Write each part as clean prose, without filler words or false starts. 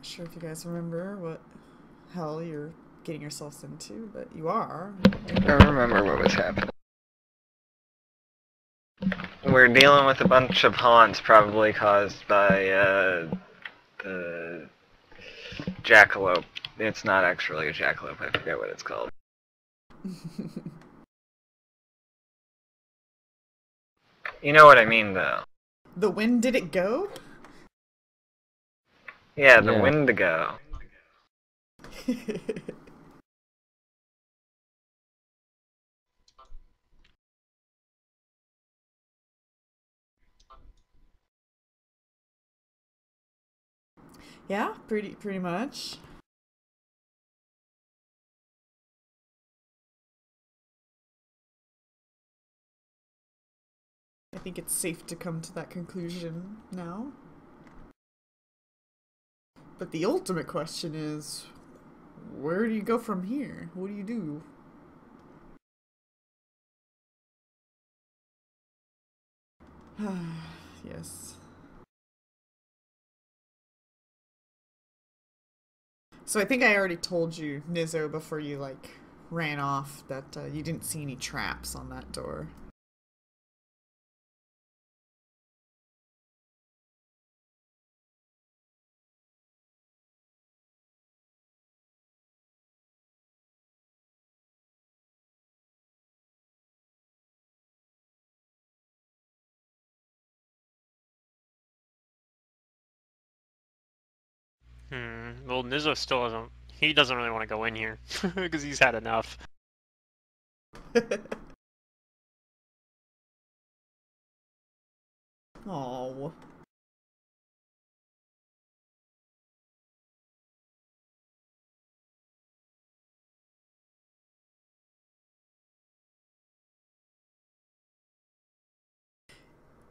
not sure if you guys remember what hell you're getting yourselves into, but you are. I remember what was happening. We're dealing with a bunch of haunts probably caused by the jackalope. It's not actually a jackalope, I forget what it's called. You know what I mean, though. The wind did it go? Yeah, the Yeah. Wendigo. Yeah, pretty much. I think it's safe to come to that conclusion now. But the ultimate question is, where do you go from here? What do you do? Yes. So I think I already told you, Nizzo, before you ran off, that you didn't see any traps on that door. Well, Nizzo still doesn't. He doesn't really want to go in here because he's had enough. Oh.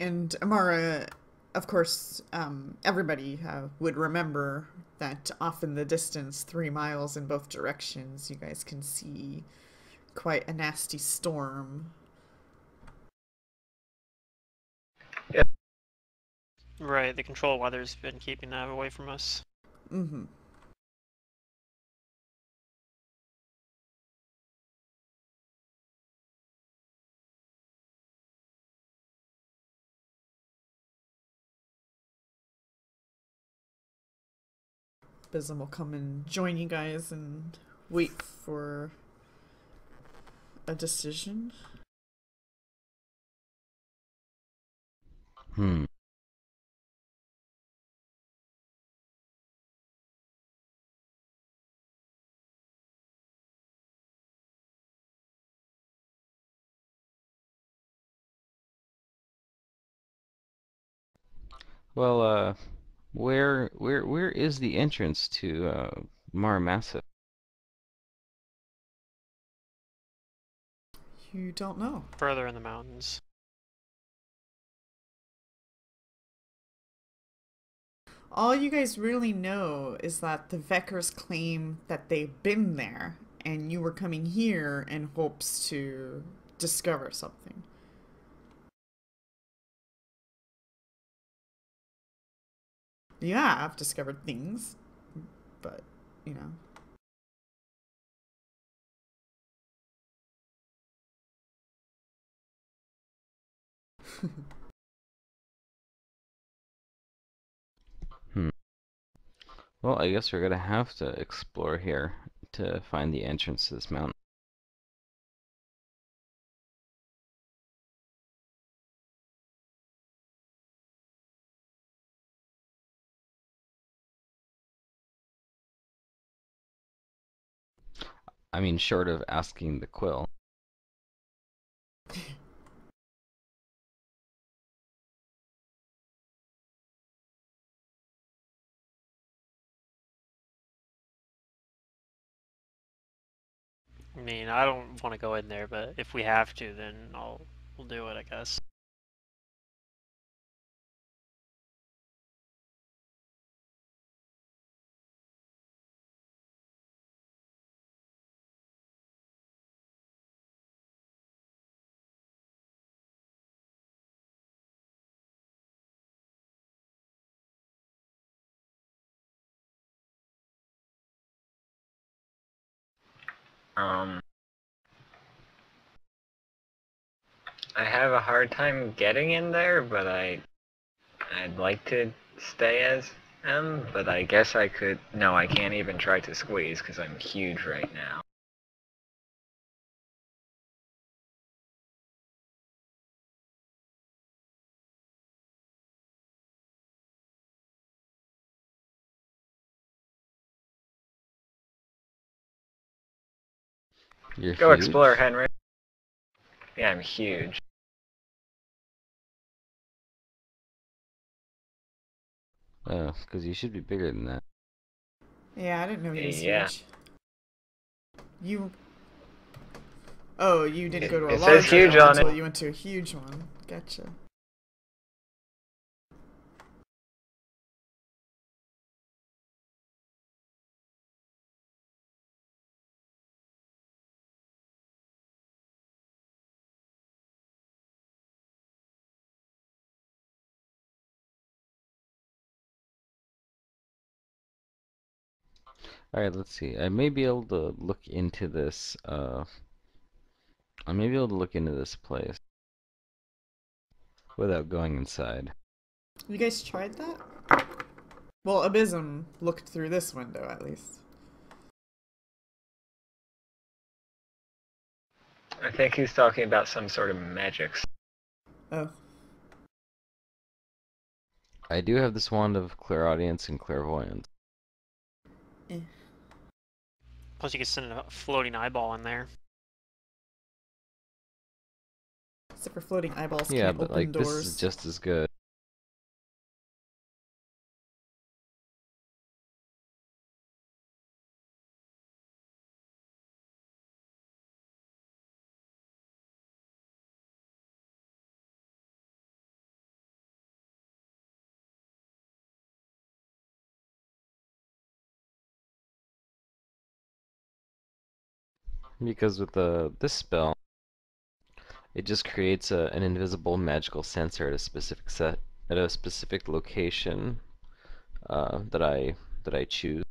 And Amara, of course, everybody would remember that off in the distance, 3 miles in both directions, you guys can see quite a nasty storm. Yeah. Right, the control weather's been keeping that away from us. Mm-hmm. Bism will come and join you guys and wait for a decision. Hmm. Well, where is the entrance to Mar Massive? You don't know. Further in the mountains. All you guys really know is that the Veckers claim that they've been there, and you were coming here in hopes to discover something. Yeah, I've discovered things, but, you know. Hmm. Well, I guess we're gonna have to explore here to find the entrance to this mountain. I mean, short of asking the quill. I mean, I don't want to go in there, but if we have to, then we'll do it, I guess. Um, I have a hard time getting in there, but I'd like to stay as M, but I guess I could. No, I can't even try to squeeze because I'm huge right now. You're Go explore, huge? Henry. Yeah, I'm huge. Oh, because you should be bigger than that. Yeah, I didn't know he was Yeah. huge. You. Oh, you didn't go to a It says larger huge one on until it. you went to a huge one. Gotcha. Alright, let's see. I may be able to look into this, I may be able to look into this place without going inside. You guys tried that? Well, Abysm looked through this window, at least. I think he's talking about some sort of magic. Oh. I do have this wand of clairaudience and clairvoyance. Eh. Plus, you can send a floating eyeball in there. Except for floating eyeballs Yeah, can't but open like, doors. this is just as good. Because with this spell, it just creates an invisible magical sensor at a specific location that I choose.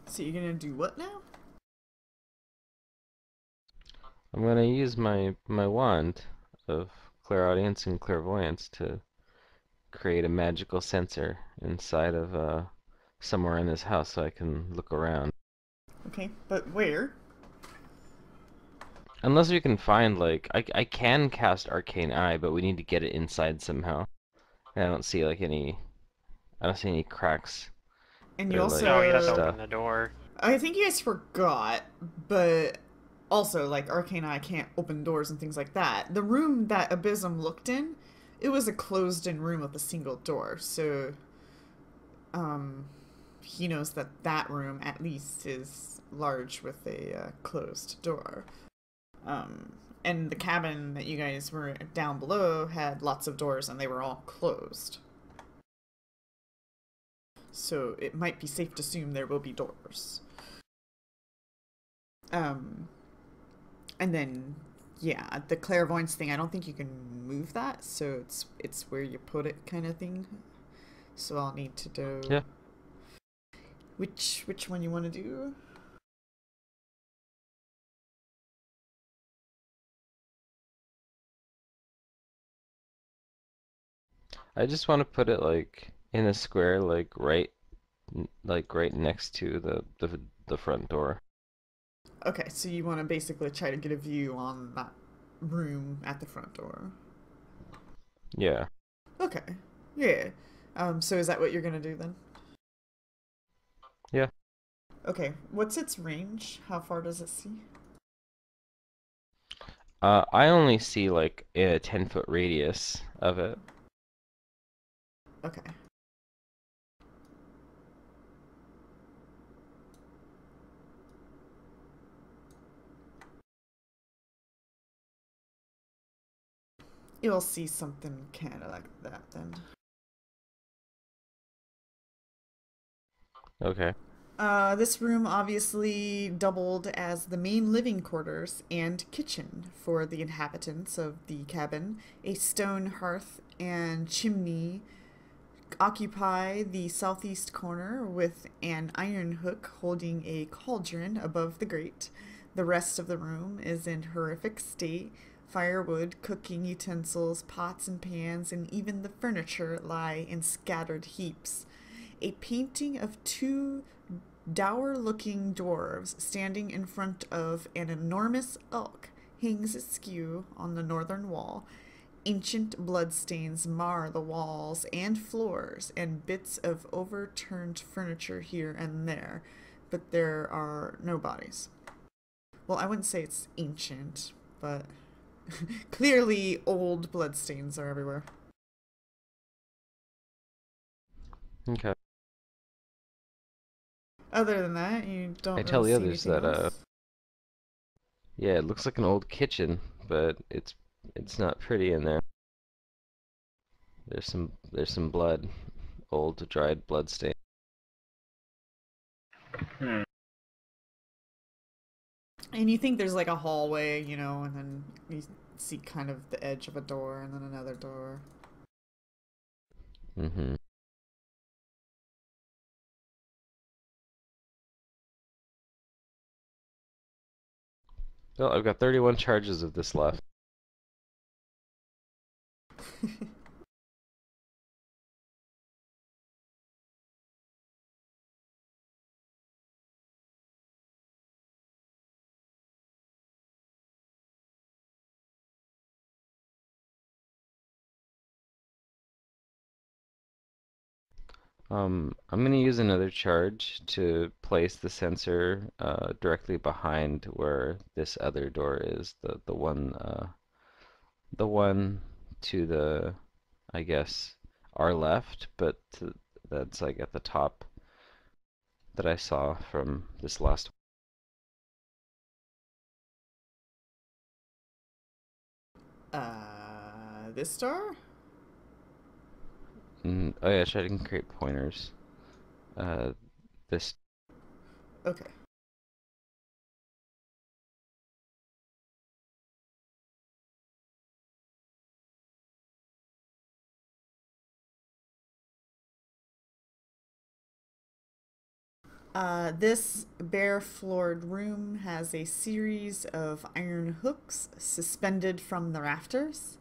So you're gonna do what now? I'm gonna use my wand of clairaudience and clairvoyance to create a magical sensor inside of somewhere in this house so I can look around. Okay, but where? Unless we can find like I can cast Arcane Eye, but we need to get it inside somehow. And I don't see any cracks And you or like Oh, you have to also... stuff. open the door. I think you guys forgot, but also, like, Arcane Eye can't open doors and things like that. The room that Abysm looked in, it was a closed-in room with a single door, so, he knows that that room, at least, is large with a closed door. And the cabin that you guys were down below had lots of doors, and they were all closed. So it might be safe to assume there will be doors. And then, yeah, the clairvoyance thing, I don't think you can move that, so it's where you put it kind of thing. So I'll need to do... Yeah. Which one you want to do? I just want to put it like in a square, like right next to the front door. Okay, so you want to basically try to get a view on that room at the front door. Yeah. Okay, yeah. So is that what you're gonna do then? Yeah. Okay, what's its range? How far does it see? I only see like a 10-foot radius of it. Okay. You'll see something kind of like that then. Okay. This room obviously doubled as the main living quarters and kitchen for the inhabitants of the cabin. A stone hearth and chimney occupy the southeast corner with an iron hook holding a cauldron above the grate. The rest of the room is in horrific state. Firewood, cooking utensils, pots and pans, and even the furniture lie in scattered heaps. A painting of two dour looking dwarves standing in front of an enormous elk hangs askew on the northern wall. Ancient bloodstains mar the walls and floors, and bits of overturned furniture here and there, but there are no bodies. Well, I wouldn't say it's ancient, but clearly old bloodstains are everywhere. Okay. Other than that, you I don't tell really the see others anything that else. yeah, it looks like an old kitchen, but it's not pretty in there. There's some blood, old dried blood stain. Hmm. And you think there's like a hallway, and then you see kind of the edge of a door and then another door. Mm-hmm. Well, I've got 31 charges of this left. I'm gonna use another charge to place the sensor directly behind where this other door is, the one to the, I guess, our left, but that's like at the top that I saw from this last. This door? Oh yeah, I can create pointers. Uh, this. Okay. This bare floored room has a series of iron hooks suspended from the rafters.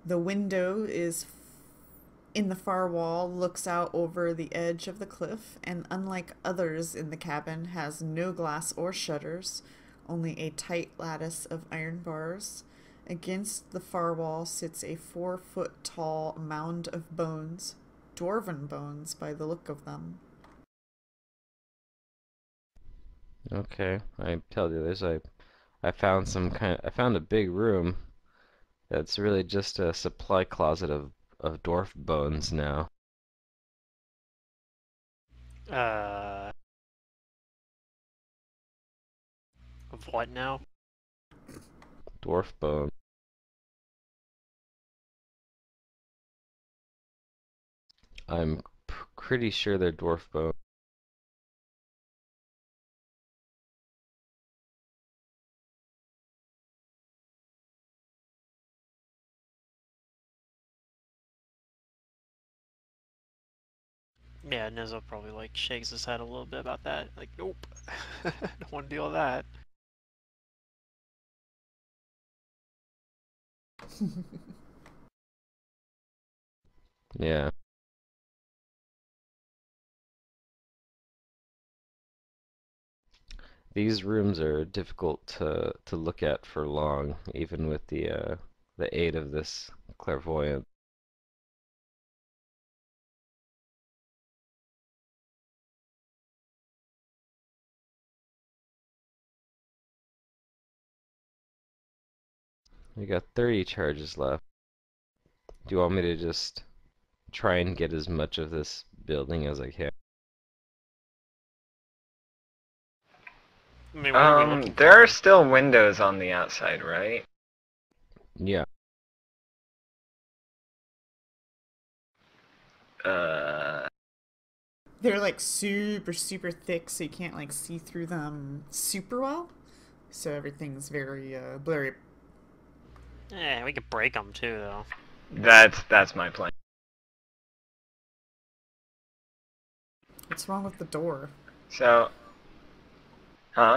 The window is in the far wall, looks out over the edge of the cliff, and unlike others in the cabin, has no glass or shutters, only a tight lattice of iron bars. Against the far wall sits a 4 foot tall mound of bones, dwarven bones by the look of them. Okay, I tell the others I found I found a big room that's really just a supply closet of dwarf bones now. Uh, of what now? Dwarf bone. I'm pretty sure they're dwarf bone. Yeah, Nizzle probably like shakes his head a little bit about that. Like, nope, don't want to deal with that. Yeah. These rooms are difficult to look at for long, even with the aid of this clairvoyant. We got 30 charges left. Do you want me to just try and get as much of this building as I can? I mean, what are we looking There are for? still windows on the outside, right? Yeah. Uh, They're like super, super thick, so you can't like see through them super well. So everything's very blurry. Yeah, we could break them too, though. that's my plan. What's wrong with the door? So, huh?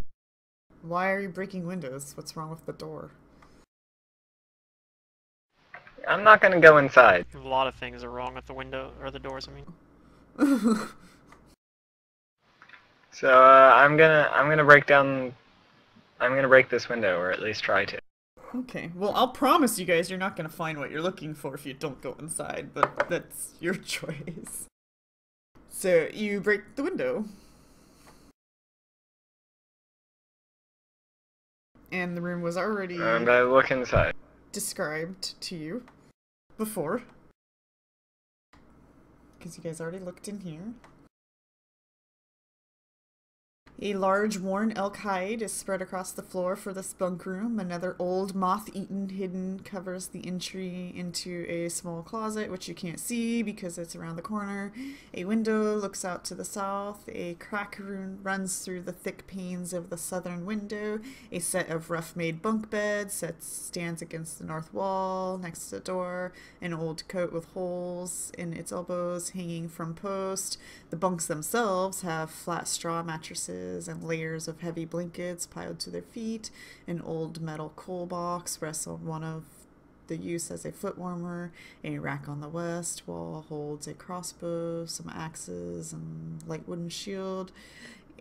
Why are you breaking windows? What's wrong with the door? I'm not gonna go inside. A lot of things are wrong with the window or the doors. I mean, So I'm gonna break down. I'm gonna break this window, or at least try to. Okay, well, I'll promise you guys you're not gonna find what you're looking for if you don't go inside, but that's your choice. So you break the window. And the room was already And I look inside. described to you before. Because you guys already looked in here. A large worn elk hide is spread across the floor for this bunk room. Another old moth-eaten hidden covers the entry into a small closet, which you can't see because it's around the corner. A window looks out to the south. A crack runs through the thick panes of the southern window. A set of rough-made bunk beds stands against the north wall next to the door. An old coat with holes in its elbows hanging from post. The bunks themselves have flat straw mattresses and layers of heavy blankets piled to their feet. An old metal coal box rests on one of the use as a foot warmer. A rack on the west wall holds a crossbow, some axes, and light wooden shield.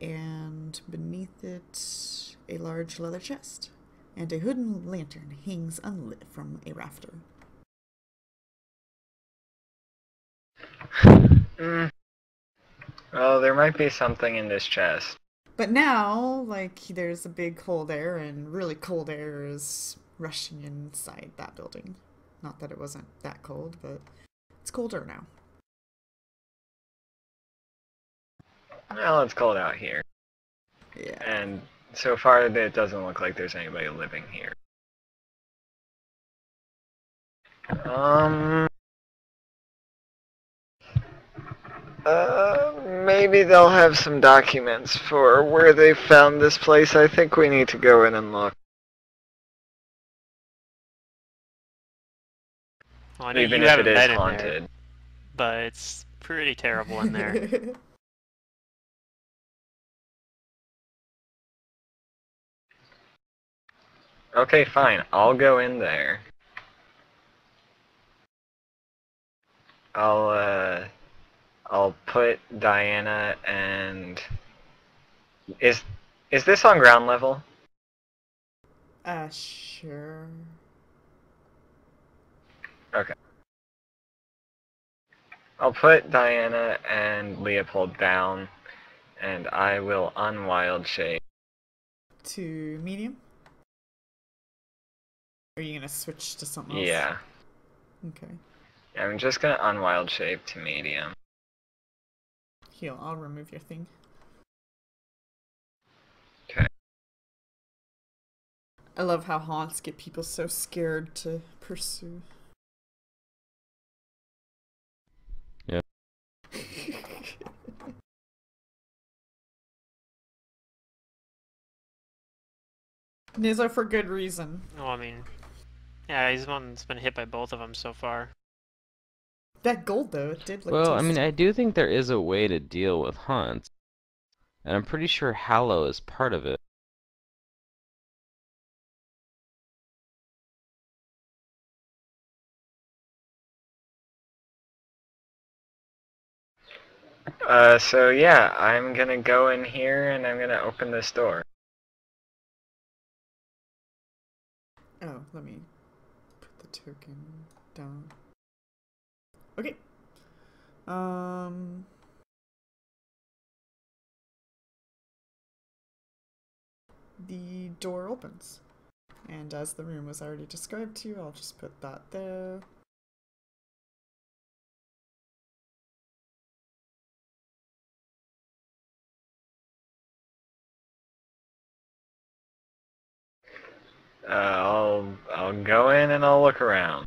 And beneath it, a large leather chest. And a wooden lantern hangs unlit from a rafter. Well, there might be something in this chest. But now, like, there's a big cold air, and really cold air is rushing inside that building. Not that it wasn't that cold, but it's colder now. Well, it's cold out here. Yeah. And so far, it doesn't look like there's anybody living here. Maybe they'll have some documents for where they found this place. I think we need to go in and look. well, I know Even you if haven't it is been in there, haunted. but it's pretty terrible in there. Okay, fine. I'll go in there. I'll put Diana and is this on ground level? Sure. Okay. I'll put Diana and Leopold down, and I will unwild shape. To medium? Are you gonna switch to something else? Yeah. Okay. I'm just gonna unwild shape to medium. Heal, I'll remove your thing. Okay. I love how haunts get people so scared to pursue. Yep. Nizzo for good reason. Well, I mean, yeah, he's the one that's been hit by both of them so far. That gold, though, it did look Well, I tasty. mean, I do think there is a way to deal with haunts, and I'm pretty sure Hallow is part of it. So yeah, I'm gonna go in here and I'm gonna open this door. Oh, let me put the token down. Okay. The door opens. And as the room was already described to you, I'll just put that there. I'll go in and I'll look around.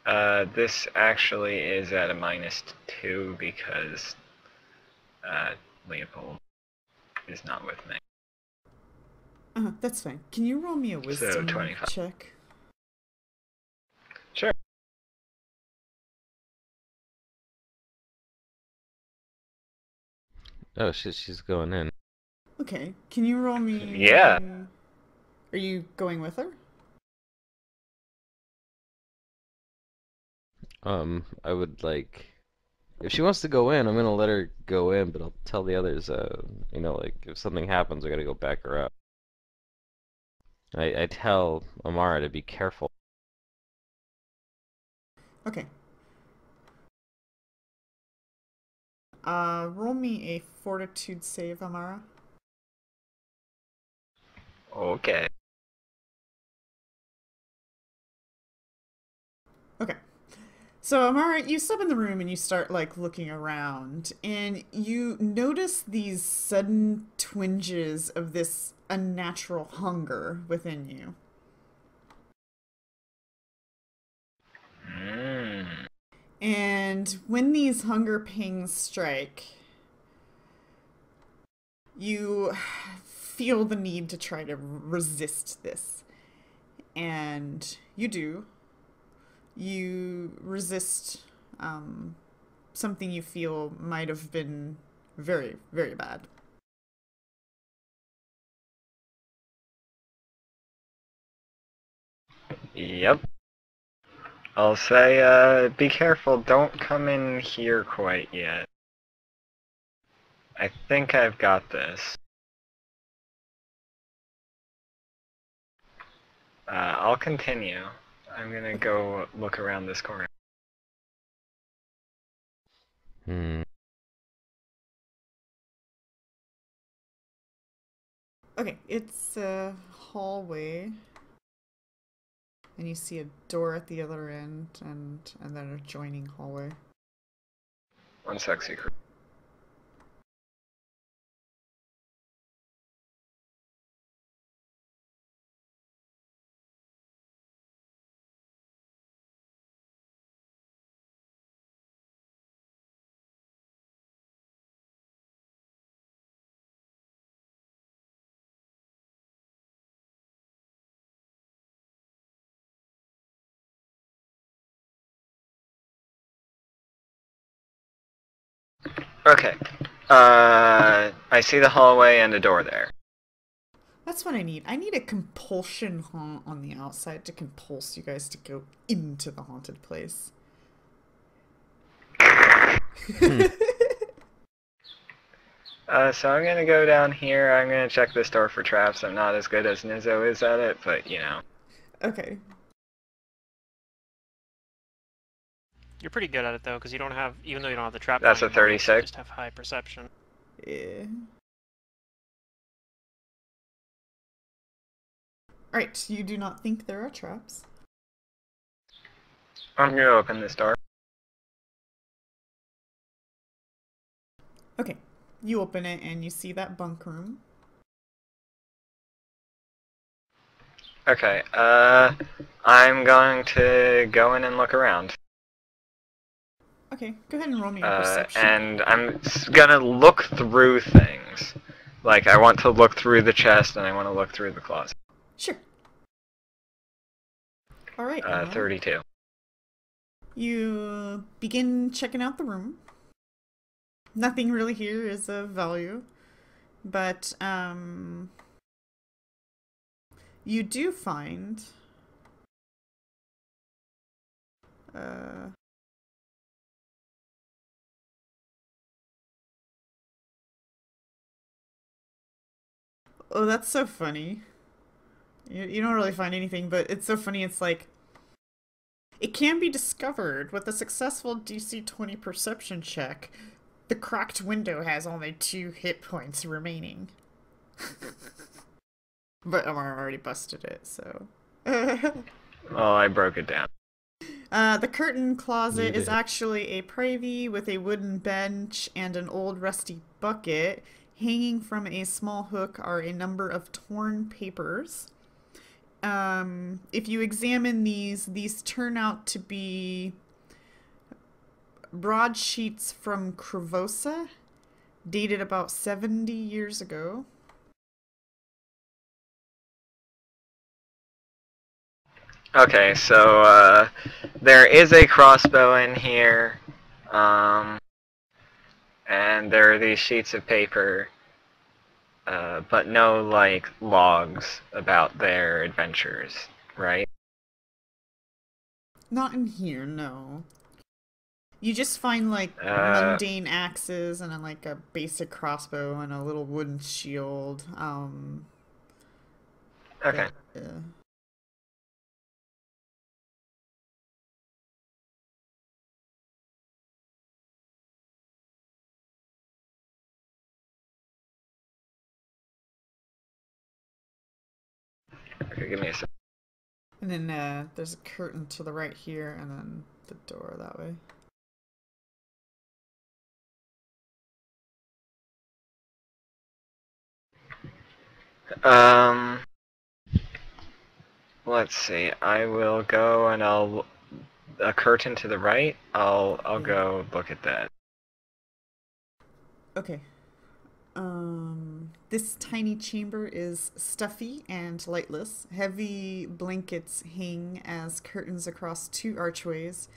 This actually is at a -2 because Leopold is not with me. That's fine. Can you roll me a So wisdom 25. check? Sure. Oh shit, she's going in. Okay. Can you roll me... Yeah. Are you going with her? I would like, if she wants to go in, I'm gonna let her go in, but I'll tell the others, you know, like if something happens, I gotta go back her up. I tell Amara to be careful. Okay. Roll me a fortitude save, Amara. Okay. Okay. So, Amara, you step in the room and you start, like, looking around, and you notice these sudden twinges of this unnatural hunger within you. Mm. And when these hunger pangs strike, you feel the need to try to resist this. And you do. You resist something you feel might have been very, very bad. Yep. I'll say, be careful, don't come in here quite yet. I think I've got this. I'll continue. I'm gonna go look around this corner. Hmm. Okay, it's a hallway. And you see a door at the other end and then a joining hallway. One sec, secret. Okay. I see the hallway and a door there. That's what I need. I need a compulsion haunt on the outside to compulse you guys to go into the haunted place. So I'm gonna go down here. I'm gonna check this door for traps. I'm not as good as Nizzo is at it, but you know. Okay. You're pretty good at it though, because you don't have, even though you don't have the trap. That's a finding bonus, you 36. just have high perception. Yeah. Alright, you do not think there are traps. I'm gonna open this door. Okay. You open it and you see that bunk room. Okay, I'm going to go in and look around. Okay, go ahead and roll me a perception. And I'm gonna look through things. Like, I want to look through the chest and I want to look through the closet. Sure. Alright, 32. You begin checking out the room. Nothing really here is of value. But, you do find... Oh, that's so funny. You don't really find anything, but it's so funny. It's like, it can be discovered with a successful DC 20 perception check. The cracked window has only 2 hit points remaining. But Amar already busted it, so... Well, I broke it down. The curtain closet You is did. actually a privy with a wooden bench and an old rusty bucket. Hanging from a small hook are a number of torn papers. if you examine these turn out to be broadsheets from Crevosa, dated about 70 years ago. Okay, so there is a crossbow in here, and there are these sheets of paper, but no like logs about their adventures, right? Not in here, no. You just find like Uh, mundane axes and then like a basic crossbow and a little wooden shield. okay. But Okay, give me a sec. and then there's a curtain to the right here, and then the door that way. Um, let's see. I will go and I'll a curtain to the right. I'll Yeah. go look at that. Okay. This tiny chamber is stuffy and lightless. Heavy blankets hang as curtains across two archways.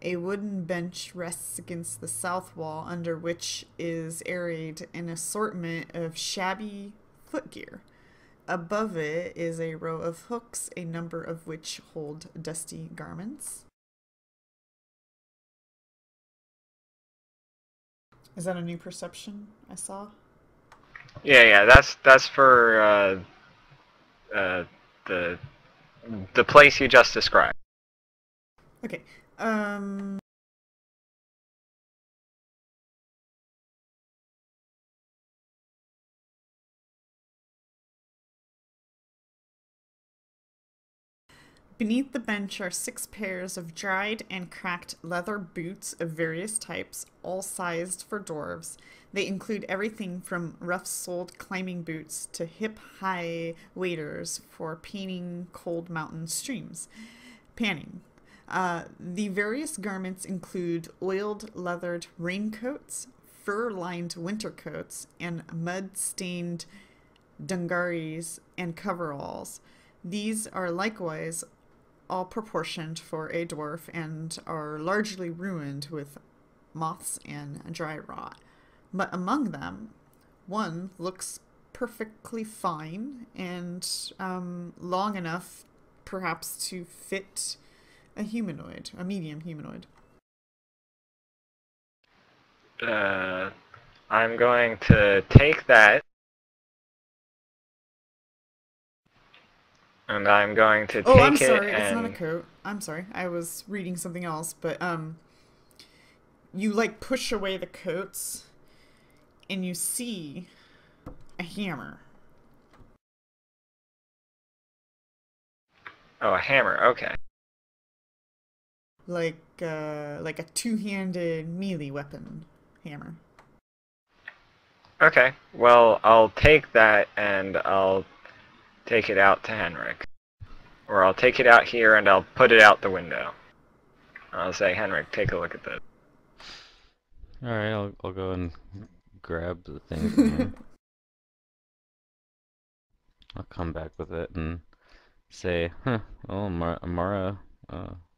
A wooden bench rests against the south wall, under which is arrayed an assortment of shabby footgear. Above it is a row of hooks, a number of which hold dusty garments. Is that a new perception I saw? Yeah, that's for uh, the the place you just described. Okay. Beneath the bench are 6 pairs of dried and cracked leather boots of various types, all sized for dwarves. They include everything from rough-soled climbing boots to hip-high waders for panning cold mountain streams. Panning. The various garments include oiled leathered raincoats, fur-lined winter coats, and mud-stained dungarees and coveralls. These are likewise all proportioned for a dwarf and are largely ruined with moths and dry rot. But among them, one looks perfectly fine and long enough perhaps to fit a humanoid, a medium humanoid. I'm going to take that, and I'm going to Oh, I'm take it sorry, it's not a and coat. I'm sorry, I was reading something else, but you like push away the coats and you see a hammer. oh, a hammer. Okay. Like a two-handed melee weapon hammer. Okay. Well, I'll take that and I'll take it out to Henrik, or I'll take it out here and I'll put it out the window. I'll say, Henrik, take a look at this. All right, I'll go and grab the thing from him. I'll come back with it and say, huh, well, Amara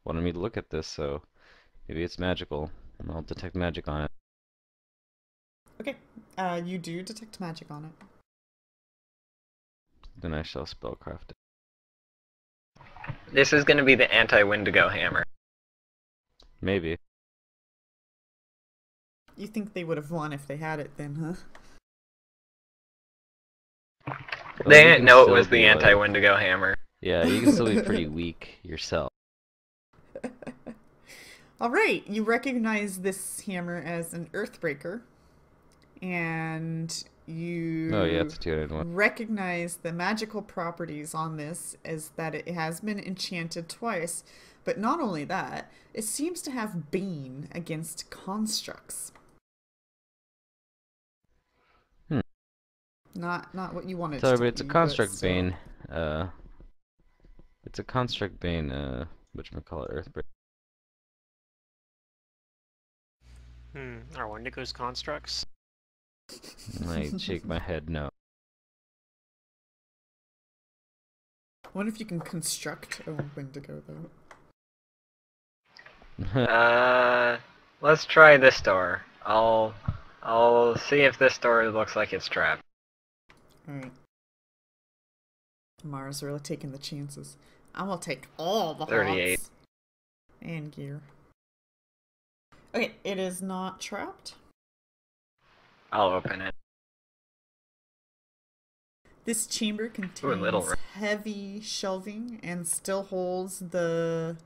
wanted me to look at this, so maybe it's magical, and I'll detect magic on it. Okay, you do detect magic on it. Then I shall spellcraft it. This is going to be the anti-Wendigo hammer. Maybe. You think they would have won if they had it then, huh? Well, They you didn't can know it still was the be like, anti-Wendigo hammer. yeah, you can still be pretty weak yourself. Alright, you recognize this hammer as an Earthbreaker, and you Oh yeah, it's a 2-in-1. recognize the magical properties on this as that it has been enchanted twice, but not only that, it seems to have bane against constructs. Not what you want it Sorry, to but it's a be, but construct still. bane. It's a construct bane, whatchamacallit, earthbreak. Are Wendigo's constructs? I shake my head no. I wonder if you can construct a Wendigo, though. Let's try this door. I'll see if this door looks like it's trapped. Alright. Mara's really taking the chances. I will take all the 38. hots and gear. Okay, it is not trapped. I'll open it. This chamber contains heavy shelving and still holds the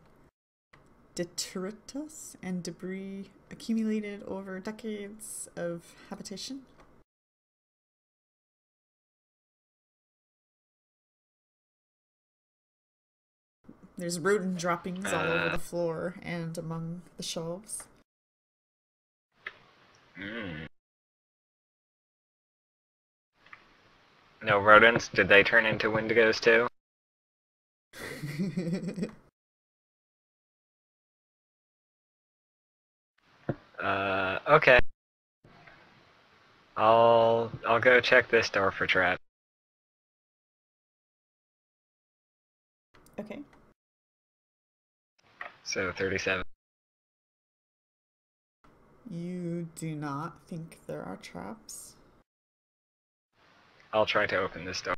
detritus and debris accumulated over decades of habitation. There's rodent droppings all over the floor and among the shelves. No rodents? Did they turn into Wendigos too? Okay. I'll go check this door for trap. Okay. So 37. You do not think there are traps? I'll try to open this door.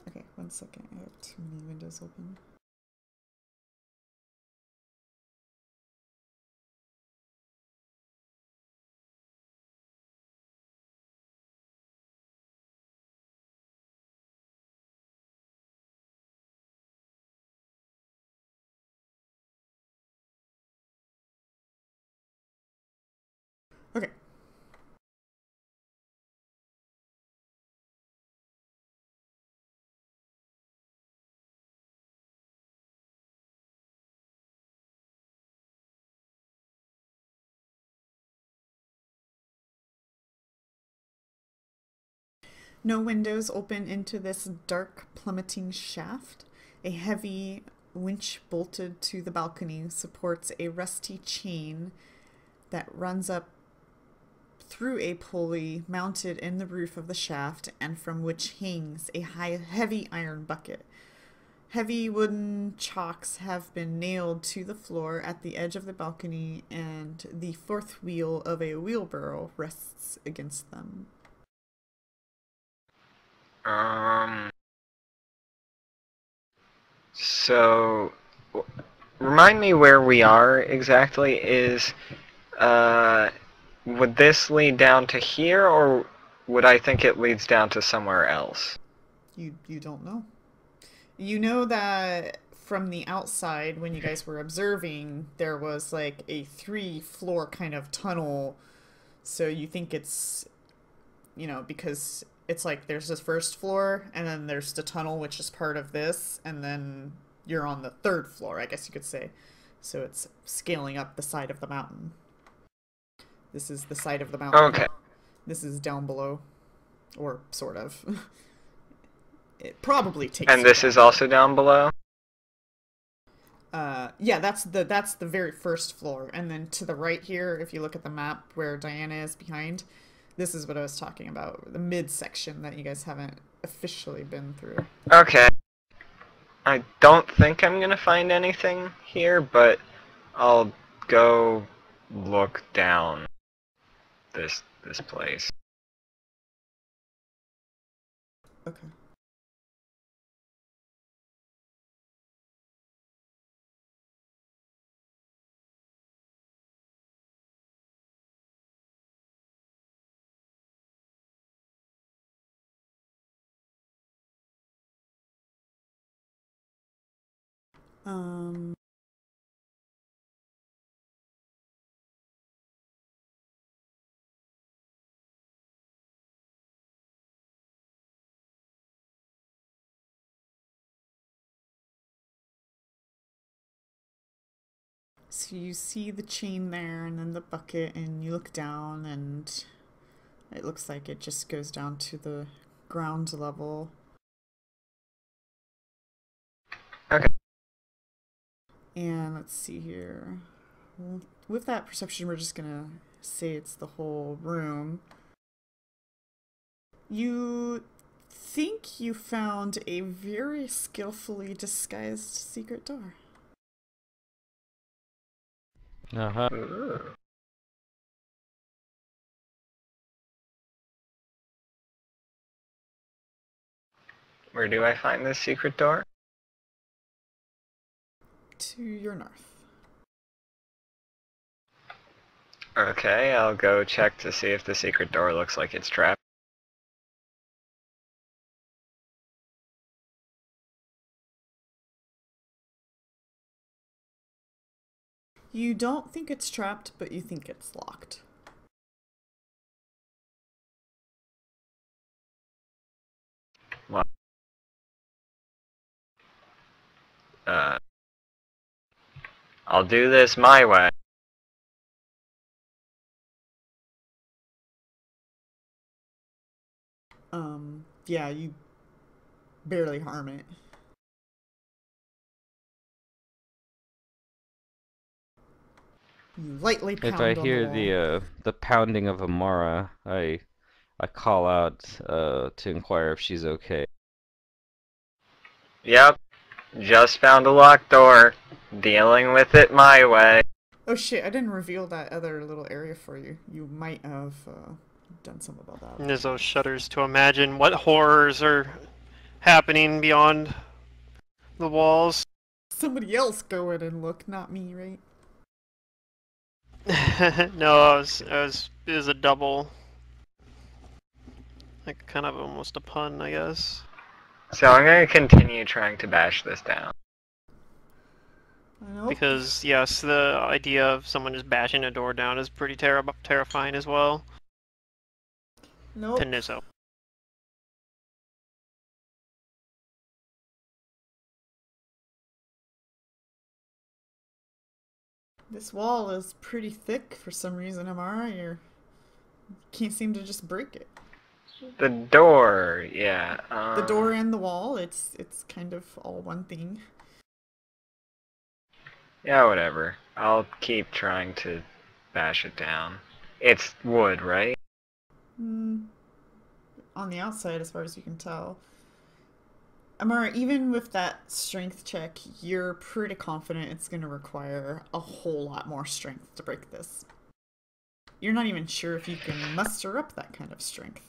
Okay, 1 second. I have too many windows open. Okay. No windows open into this dark plummeting shaft. A heavy winch bolted to the balcony supports a rusty chain that runs up through a pulley mounted in the roof of the shaft and from which hangs a heavy iron bucket. Heavy wooden chocks have been nailed to the floor at the edge of the balcony, and the fourth wheel of a wheelbarrow rests against them. So, remind me where we are exactly. Would this lead down to here, or would I think it leads down to somewhere else? You don't know. You know that from the outside, when you guys were observing, there was like a 3-floor kind of tunnel. So you think it's, because it's like there's this first floor, and then there's the tunnel, which is part of this, and then you're on the 3rd floor, I guess you could say. So it's scaling up the side of the mountain. This is the side of the mountain. Okay. This is down below. Or sort of. It probably takes. And this is also down below? Yeah, that's the very first floor. And then to the right here, if you look at the map where Diana is behind, this is what I was talking about. The midsection that you guys haven't officially been through. Okay. I don't think I'm gonna find anything here, but I'll go look down this place. Okay. Um, So you see the chain there and then the bucket, and you look down, and it looks like it just goes down to the ground level. Okay. And let's see here. With that perception, we're just gonna say it's the whole room. You think you found a very skillfully disguised secret door. Uh-huh. Ooh. Where do I find this secret door? To your north. Okay, I'll go check to see if the secret door looks like it's trapped. You don't think it's trapped, but you think it's locked. Well, I'll do this my way. Yeah, you barely harm it. You lightly pound If I on the hear wall. the pounding of Amara, I call out to inquire if she's okay. Yep, just found a locked door. Dealing with it my way. Oh shit, I didn't reveal that other little area for you. You might have done something about that. Nizzo shudders to imagine what horrors are happening beyond the walls. Somebody else go in and look, not me, right? No, it was a double. Like, kind of almost a pun, I guess. So I'm gonna continue trying to bash this down. Nope. Because, yes, the idea of someone just bashing a door down is pretty terrifying as well. Nope. To Nizzo. This wall is pretty thick for some reason, Amara. You can't seem to just break it. The door, yeah. The door and the wall, it's kind of all one thing. Yeah, whatever. I'll keep trying to bash it down. It's wood, right? On the outside, as far as you can tell. Amara, even with that strength check, you're pretty confident it's going to require a whole lot more strength to break this. You're not even sure if you can muster up that kind of strength.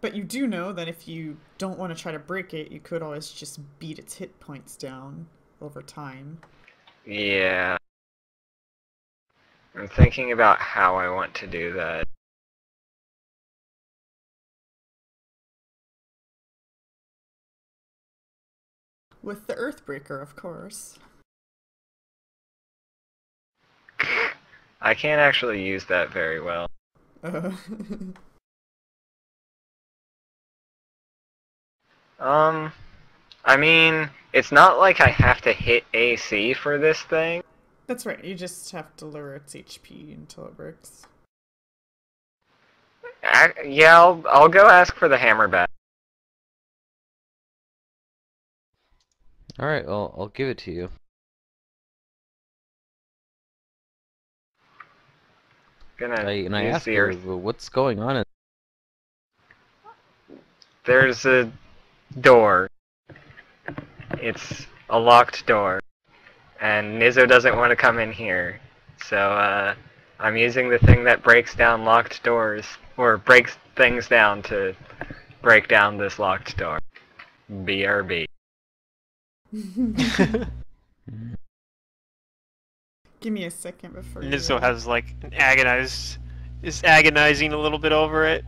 But you do know that if you don't want to try to break it, you could always just beat its hit points down over time. Yeah. I'm thinking about how I want to do that. With the Earthbreaker, of course. I can't actually use that very well. I mean, it's not like I have to hit AC for this thing. That's right, you just have to lower its HP until it breaks. Yeah, I'll go ask for the hammer back. Alright, I'll give it to you. Gonna I use ask the her, earth. "Well, what's going on?" There's a door. It's a locked door. And Nizzo doesn't want to come in here. So, I'm using the thing that breaks down locked doors, or breaks things down to break down this locked door. BRB. Give me a second before you... Nizzo has, like, is agonizing a little bit over it.